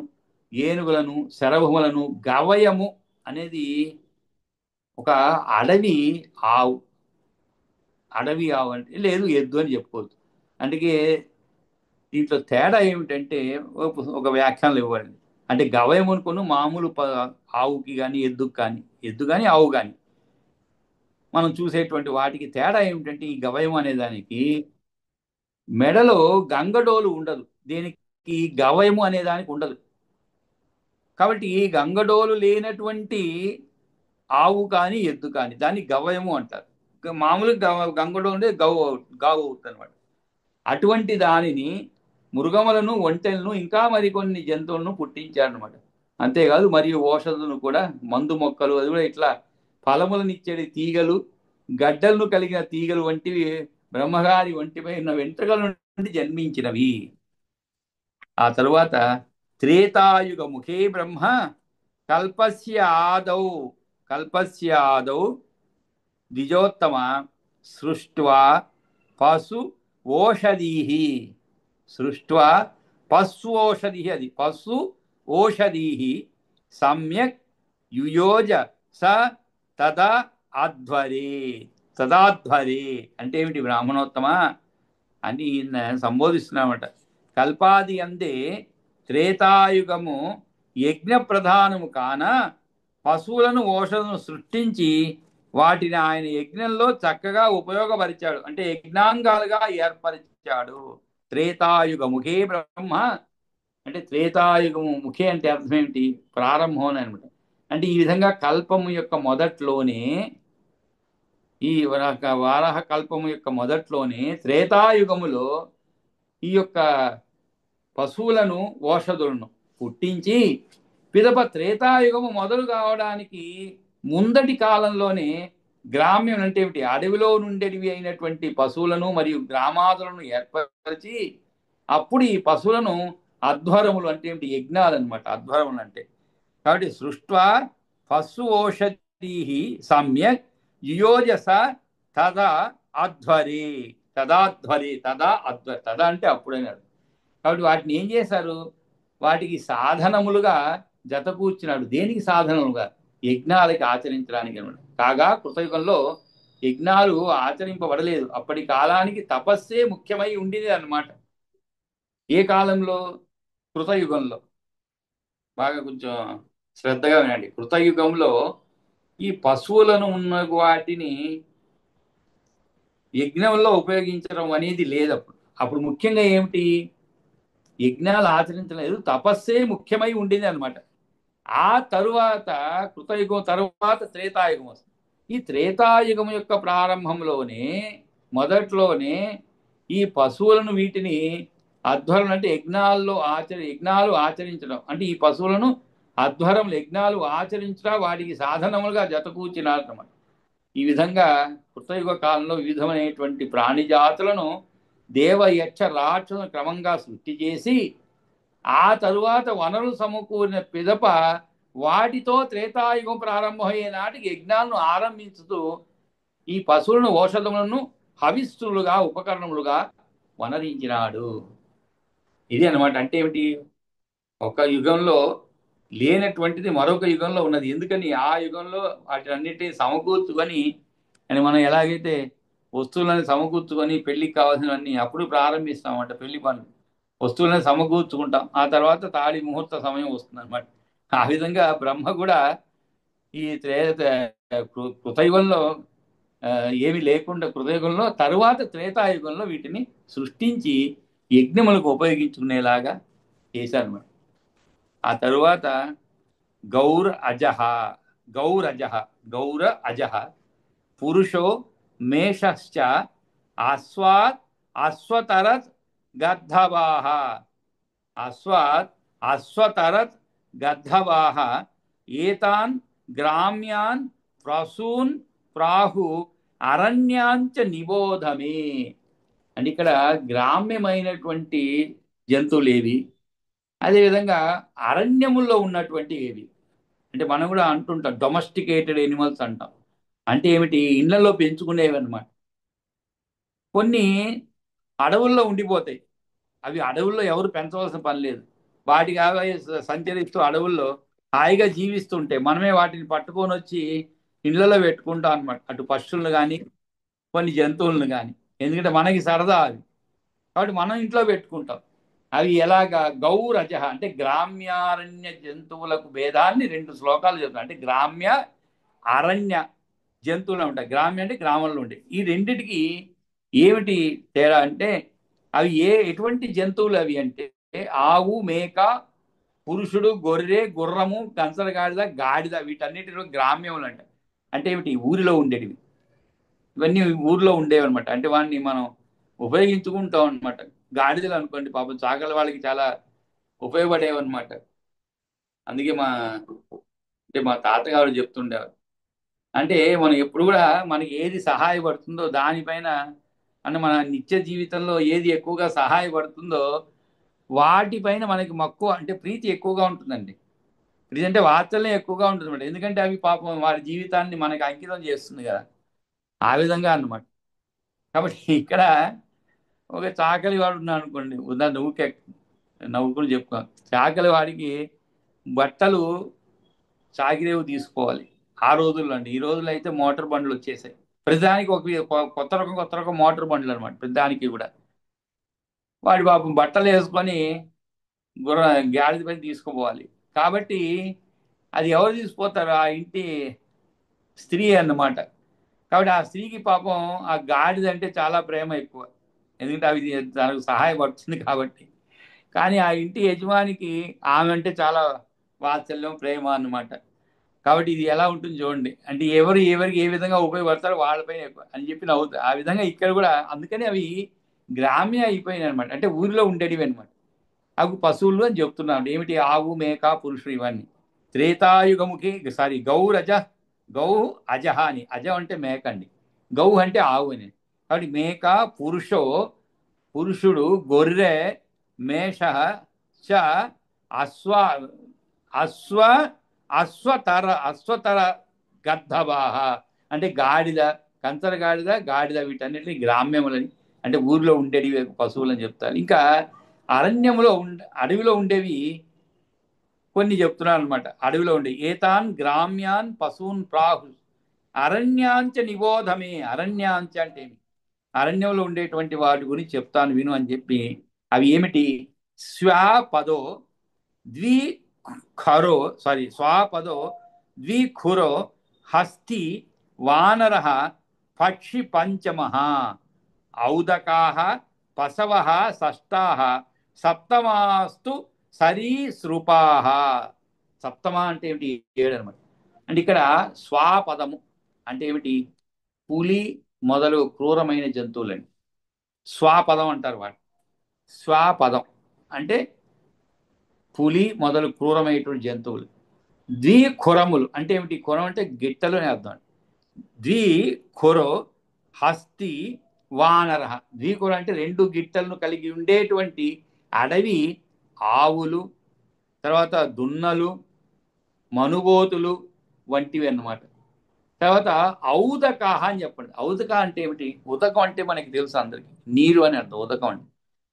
ఏనుగులను, శరభములను, గవయము అనేది ఒక అడవి ఆవు, అంటే లేదు ఎద్దు అని చెప్పుకోవచ్చు. అందుకే దీంట్లో తేడా ఏమిటంటే ఒక వ్యాఖ్యానాలు ఇవ్వండి. అంటే గవయం అనుకున్న మామూలు ఆవుకి కానీ ఎద్దు కానీ ఆవు కానీ మనం చూసేటువంటి వాటికి తేడా ఏమిటంటే ఈ గవయం అనే దానికి మెడలో గంగడోలు ఉండదు, దీనికి గవయము అనే దానికి ఉండదు. కాబట్టి ఈ గంగడోలు లేనటువంటి ఆవు కానీ ఎద్దు కానీ దాన్ని గవయము అంటారు. మామూలుగా గంగడోలు ఉండే గావు అవుతుంది అనమాట. అటువంటి దానిని మృగములను, ఒంటెలను, ఇంకా మరికొన్ని జంతువులను పుట్టించారనమాట. అంతేకాదు మరియు ఔషధులను కూడా, మందు మొక్కలు, అది కూడా ఇట్లా ఫలములనిచ్చేది తీగలు, గడ్డలను కలిగిన తీగలు వంటివి బ్రహ్మగారి ఒంటిపై ఉన్న వెంట్రుకల నుండి జన్మించినవి. ఆ తరువాత త్రేతాయుగ ముఖే బ్రహ్మ కల్పస్య ఆదౌ ద్విజోత్తమ సృష్ట్వా పశు ఓషధీ, అది పశు ఓషధీ సమ్యక్ యుయోజ స తదా తదాధ్వరే అంటే ఏమిటి? బ్రాహ్మణోత్తమ అని సంబోధిస్తున్నామట. కల్పాది అందే త్రేతాయుగము యజ్ఞ ప్రధానము కాన పశువులను, ఓషధులను సృష్టించి వాటిని ఆయన యజ్ఞంలో చక్కగా ఉపయోగపరిచాడు, అంటే యజ్ఞాంగాలుగా ఏర్పరిచాడు. త్రేతాయుగ ముఖే బ్రహ్మ అంటే త్రేతాయుగము ముఖే అంటే అర్థం ఏమిటి? ప్రారంభం అని అనమాట. అంటే ఈ విధంగా కల్పము యొక్క మొదట్లోనే, ఈ వారాహ కల్పము యొక్క మొదట్లోనే త్రేతాయుగములో ఈ యొక్క పశువులను, ఓషధులను పుట్టించి పిదప త్రేతాయుగము మొదలు కావడానికి ముందటి కాలంలోనే గ్రామ్యం అంటే ఏమిటి? అడవిలో నుండేవి అయినటువంటి పశువులను మరియు గ్రామాదులను ఏర్పరిచి అప్పుడు ఈ పశువులను అధ్వరములు అంటే ఏమిటి? యజ్ఞాలు అనమాట అధ్వరములు అంటే. కాబట్టి సృష్ట్వా పశు ఓషధీ సమ్యక్ యుయోజస తదా అధ్వరే, తదా అంటే అప్పుడైనా. కాబట్టి వాటిని ఏం చేశారు? వాటికి సాధనములుగా జత కూర్చున్నాడు. దేనికి సాధనములుగా? యజ్ఞాలకి ఆచరించడానికి అనమాట. కాగా కృతయుగంలో యజ్ఞాలు ఆచరింపబడలేదు. అప్పటి కాలానికి తపస్సే ముఖ్యమై ఉండేది అన్నమాట. ఏ కాలంలో? కృతయుగంలో. బాగా కొంచెం శ్రద్ధగా వినండి. కృతయుగంలో ఈ పశువులను ఉన్న వాటిని యజ్ఞంలో ఉపయోగించడం అనేది లేదు. అప్పుడు ముఖ్యంగా ఏమిటి? యజ్ఞాలు ఆచరించలేదు, తపస్సే ముఖ్యమై ఉండేది అనమాట. ఆ తరువాత కృతయుగం తరువాత త్రేతాయుగం వస్తుంది. ఈ త్రేతాయుగం యొక్క ప్రారంభంలోనే, మొదట్లోనే ఈ పశువులను వీటిని అధ్వరం అంటే యజ్ఞాలు ఆచరించడం అంటే ఈ పశువులను అధ్వరములు యజ్ఞాలు ఆచరించడం వాటికి సాధనములుగా జతకూర్చినారన్నమాట. ఈ విధంగా కృతయుగ కాలంలో వివిధమైనటువంటి ప్రాణిజాతులను దేవ యక్ష రాక్షసులను క్రమంగా సృష్టి చేసి ఆ తరువాత వనరులు సమకూరిన పిదప వాటితో త్రేతాయుగం ప్రారంభమయ్యే నాటికి యజ్ఞాలను ఆరంభించుతూ ఈ పశువులను ఔషధములను హవిస్సులుగా ఉపకరణములుగా వనరించినాడు. ఇది అనమాట. అంటే ఏమిటి? ఒక యుగంలో లేనటువంటిది మరొక యుగంలో ఉన్నది. ఎందుకని ఆ యుగంలో వాటినన్నిటినీ సమకూర్చుకొని అని మనం ఎలాగైతే వస్తువులను సమకూర్చుకొని పెళ్లికి కావాల్సినవన్నీ అప్పుడు ప్రారంభిస్తామంట. పెళ్లి పనులు వస్తువులను సమకూర్చుకుంటాం, ఆ తర్వాత తాళి ముహూర్త సమయం వస్తుంది అనమాట. ఆ విధంగా బ్రహ్మ కూడా ఈ కృతయుగంలో ఏమి లేకుండా కృతయుగంలో తరువాత త్రేతాయుగంలో వీటిని సృష్టించి యజ్ఞములకు ఉపయోగించుకునేలాగా చేశారన్నమాట. ఆ తరువాత గౌర అజహ పురుషో మేషశ్చ అశ్వతరత్ గర్ధవాహ అశ్వతరత్ గర్ధవాహ ఏతాన్ గ్రామ్యాన్ ప్రసూన్ ప్రాహు అరణ్యాంచ నిబోధమే. అంటే ఇక్కడ గ్రామ్యమైనటువంటి జంతువులు ఏవి, అదేవిధంగా అరణ్యముల్లో ఉన్నటువంటి ఏవి. అంటే మనం కూడా అంటుంటాం డొమెస్టికేటెడ్ ఎనిమల్స్ అంటాం. అంటే ఏమిటి? ఇళ్లలో పెంచుకునేవి అనమాట. కొన్ని అడవుల్లో ఉండిపోతాయి. అవి అడవుల్లో ఎవరు పెంచవలసిన పని లేదు. వాటికి అవి సంచరిస్తూ అడవుల్లో హాయిగా జీవిస్తుంటే మనమే వాటిని పట్టుకొని వచ్చి ఇళ్లలో పెట్టుకుంటాం అనమాట. అటు పశువులను కానీ కొన్ని జంతువులను కానీ. ఎందుకంటే మనకి సరదా అవి, కాబట్టి మనం ఇంట్లో పెట్టుకుంటాం. అవి ఎలాగా? గౌరజ అంటే గ్రామ్యారణ్య జంతువులకు భేదాన్ని 2 శ్లోకాలు చెప్తాయి. అంటే గ్రామ్య అరణ్య జంతువులు ఉంటాయి. గ్రామ్య అంటే గ్రామంలో ఉండే. ఈ రెండిటికి ఏమిటి తేడా అంటే అవి ఎటువంటి జంతువులు అవి అంటే ఆవు, మేక, పురుషుడు, గొర్రె, గుర్రము, కంచరగాడిద, గాడిద వీటన్నిటిలో గ్రామ్యములు అంట. అంటే ఏమిటి? ఊరిలో ఉండేటివి. ఇవన్నీ ఊర్లో ఉండేవి అనమాట. అంటే వాడిని మనం ఉపయోగించుకుంటాం అనమాట. గాడిదలు అనుకోండి, పాపం చాకలి వాళ్ళకి చాలా ఉపయోగపడేవి అనమాట. అందుకే మా తాతగారు చెప్తుండేవారు. అంటే మనం ఎప్పుడు కూడా మనకి ఏది సహాయపడుతుందో దానిపైన అంటే మన నిత్య జీవితంలో ఏది ఎక్కువగా సహాయపడుతుందో వాటిపైన మనకి మక్కువ అంటే ప్రీతి ఎక్కువగా ఉంటుందండి. ప్రీతి అంటే వాత్సల్యం ఎక్కువగా ఉంటుంది అనమాట. ఎందుకంటే అవి పాపం వారి జీవితాన్ని మనకి అంకితం చేస్తుంది కదా, ఆ విధంగా అన్నమాట. కాబట్టి ఇక్కడ ఒక చాకలి వాడు ఉన్నాడు అనుకోండి, ఉదాహరణ ఊకే నవ్వుకుని చెప్పుకో. చాకలి వాడికి బట్టలు చాకిరేవు తీసుకోవాలి ఆ రోజుల్లో. అండి ఈ రోజుల్లో అయితే మోటార్ బండ్లు వచ్చేసాయి. ప్రతిదానికి కొత్త రకం మోటార్ బండ్లు అనమాట. ప్రతిదానికి కూడా వాడి పాపం బట్టలు వేసుకొని గాడిద పైన తీసుకుపోవాలి. కాబట్టి అది ఎవరు తీసుకుపోతారు? ఆ ఇంటి స్త్రీ అన్నమాట. కాబట్టి ఆ స్త్రీకి పాపం ఆ గాడిద అంటే చాలా ప్రేమ ఎక్కువ. ఎందుకంటే అవి తనకు సహాయపడుతుంది కాబట్టి. కానీ ఆ ఇంటి యజమానికి ఆమె అంటే చాలా వాత్సల్యం, ప్రేమ అన్నమాట. కాబట్టి ఇది ఎలా ఉంటుంది చూడండి. అంటే ఎవరికి ఏ విధంగా ఉపయోగపడతారో వాళ్ళపైన ఎక్కువ అని చెప్పి నవ్వుతారు. ఆ విధంగా ఇక్కడ కూడా అందుకని అవి గ్రామ్య అయిపోయినాయి అనమాట. అంటే ఊరిలో ఉండేటివి అనమాట. అవి పశువులు అని చెప్తున్నాను. ఏమిటి? ఆవు, మేక, పురుషుడు ఇవన్నీ త్రేతాయుగముఖి గౌ అజహ అని. అజ అంటే మేక అండి, గౌ అంటే ఆవు అని. కాబట్టి మేక, పురుషుడు, గొర్రె, మేష చ అశ్వ అశ్వ అశ్వతర గర్ధవాహ అంటే గాడిద, కంచర గాడిద వీటన్నిటిని గ్రామ్యములని అంటే ఊర్లో ఉండేవి పశువులని చెప్తారు. ఇంకా అడవిలో ఉండేవి కొన్ని చెప్తున్నాను అనమాట. అడవిలో ఉండే ఏతాన్ గ్రామ్యాన్ పశూన్ ప్రాహు అరణ్యాంచ నిబోధమే. అరణ్యాంచ అంటే ఏమి? అరణ్యంలో ఉండేటువంటి వాటి గురించి చెప్తాను విను అని చెప్పి. అవి ఏమిటి? స్వాపదో స్వాపదో ద్విఖురో హస్తి వానర పక్షి పంచమ ఔదకా పశవ షష్టా సప్తమాస్తు సరీసృపా. సప్తమ అంటే ఏమిటి? 7 అనమాట. అంటే ఇక్కడ స్వాపదము అంటే ఏమిటి? పులి మొదలు క్రూరమైన జంతువులండి. స్వాపదం అంటారు వాడు. స్వాపదం అంటే పులి మొదలు క్రూరమైనటువంటి జంతువులు. ద్విఖురములు అంటే ఏమిటి? ఖురం అంటే గిట్టలు అని అర్థం. ద్విఖురో హస్తి వానర. ద్విఖుర అంటే రెండు గిట్టలను కలిగి ఉండేటువంటి అడవి ఆవులు, తర్వాత దున్నలు, మనుబోతులు వంటివి అన్నమాట. తర్వాత ఔదకాహ అని చెప్పండి. ఔదక అంటే ఏమిటి? ఉదకం అంటే మనకి తెలుసు అందరికి, నీరు అని అర్థం ఉదకం అంటే.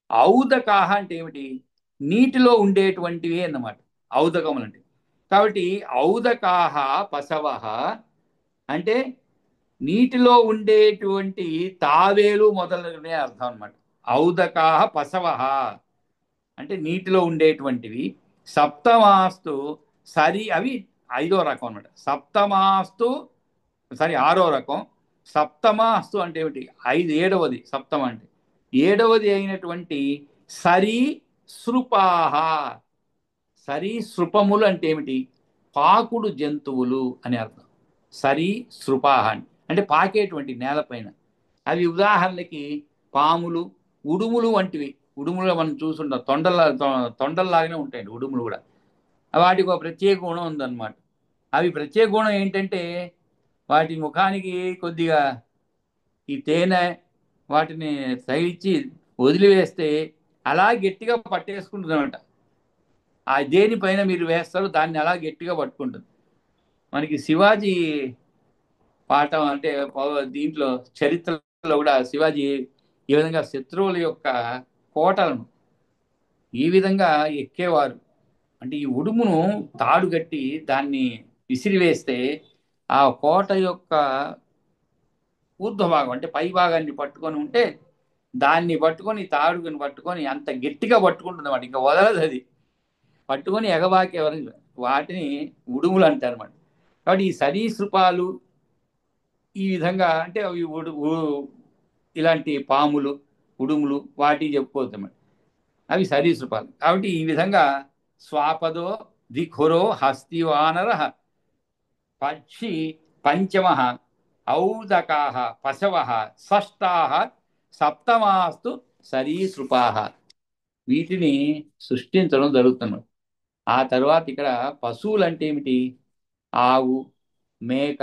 ఔదకాహ అంటే ఏమిటి? నీటిలో ఉండేటువంటివి అన్నమాట ఔదకములు అంటే. కాబట్టి ఔదకాహ పశవ అంటే నీటిలో ఉండేటువంటి తావేలు మొదలనే అర్థం అనమాట. ఔదకాహ పశవ అంటే నీటిలో ఉండేటువంటివి. సప్తమాస్తు సరి అవి ఐదో రకం అనమాట. సప్తమాస్తు సారీ ఆరో రకం. సప్తమాస్తు అంటే ఏమిటి? ఏడవది సప్తమ అంటే. ఏడవది అయినటువంటి సరీసృపాహ. సరీసృపములు అంటే ఏమిటి? పాకుడు జంతువులు అని అర్థం. సరీసృపాహ అంటే పాకేటువంటి నేలపైన. అవి ఉదాహరణకి పాములు, ఉడుములు వంటివి. ఉడుములు మనం చూసుంటాం, తొండల్లాగానే ఉంటాయండి ఉడుములు కూడా. వాటికి ఒక ప్రత్యేక గుణం ఉందన్నమాట. అవి ప్రత్యేక గుణం ఏంటంటే వాటి ముఖానికి కొద్దిగా ఈ తేనె వాటిని తగిలిచ్చి వదిలివేస్తే అలా గట్టిగా పట్టేసుకుంటుంది అనమాట. ఆ దేనిపైన మీరు వేస్తారో దాన్ని అలా గట్టిగా పట్టుకుంటుంది. మనకి శివాజీ పాఠం అంటే దీంట్లో చరిత్రలో కూడా శివాజీ ఈ విధంగా శత్రువుల యొక్క కోటలను ఈ విధంగా ఎక్కేవారు. అంటే ఈ ఉడుమును తాడు కట్టి దాన్ని విసిరివేస్తే ఆ కోట యొక్క ఊర్ధ్వ భాగం అంటే పై భాగాన్ని పట్టుకొని ఉంటే దాన్ని పట్టుకొని తాడుని పట్టుకొని అంత గట్టిగా పట్టుకుంటుంది అన్నమాట. ఇంకా వదలదు అది. పట్టుకొని ఎగబాకి ఎవరి వాటిని ఉడుములు అంటారు అన్నమాట. కాబట్టి ఈ సరీసృపాలు ఈ విధంగా అంటే అవి ఇలాంటి పాములు, ఉడుములు వాటికి చెప్పుకోవచ్చు అన్నమాట. అవి సరీసృపాలు. కాబట్టి ఈ విధంగా స్వాపదో దిఖురో హస్తివానర పక్షి పంచమ ఔదకాహ పశవ షష్టాహ సప్తమాస్తు సరీసృపాహ. వీటిని సృష్టించడం జరుగుతున్నది. ఆ తర్వాత ఇక్కడ పశువులు అంటే ఏమిటి? ఆవు, మేక,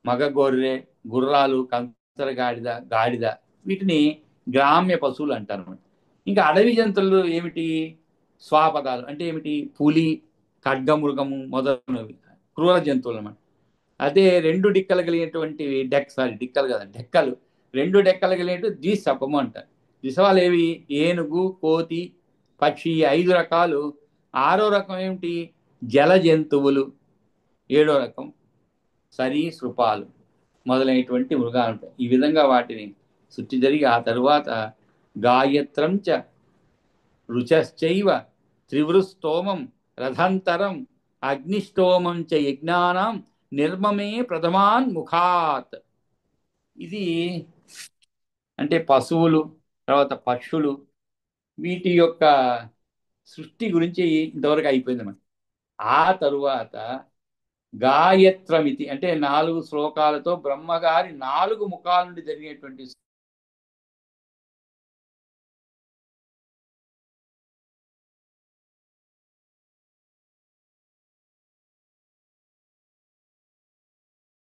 మగ గొర్రె, గుర్రాలు, కంచర గాడిద, గాడిద వీటిని గ్రామ్య పశువులు అంటారు. ఇంకా అడవి జంతువులు ఏమిటి? స్వాపదాలు అంటే ఏమిటి? పులి, ఖడ్గమృగము మొదలైనవి క్రూర జంతువులు అన్నమాట. అదే రెండు డిక్కలు కలిగినటువంటి డిక్కలు కదా డెక్కలు, రెండు డెక్కలు కలిగినటువంటి ద్విశపము అంటారు. ద్విశవాలు ఏవి? ఏనుగు, కోతి, పక్షి, ఐదు రకాలు. ఆరో రకం ఏమిటి? జల జంతువులు. ఏడో రకం సరీసృపాలు మొదలైనటువంటి మృగాలు ఉంటాయి. ఈ విధంగా వాటిని సృష్టి జరిగి ఆ తరువాత గాయత్రం చ రుచశ్చైవ త్రివృస్తోమం రథంతరం అగ్నిష్టోమం చ యజ్ఞానాం నిర్మమే ప్రథమాన్ ముఖాత్. ఇది అంటే పశువులు, తర్వాత పక్షులు వీటి యొక్క సృష్టి గురించి ఇంతవరకు అయిపోయిందన్నమాట. ఆ తరువాత గాయత్రమితి అంటే 4 శ్లోకాలతో బ్రహ్మగారి 4 ముఖాల నుండి జరిగేటువంటి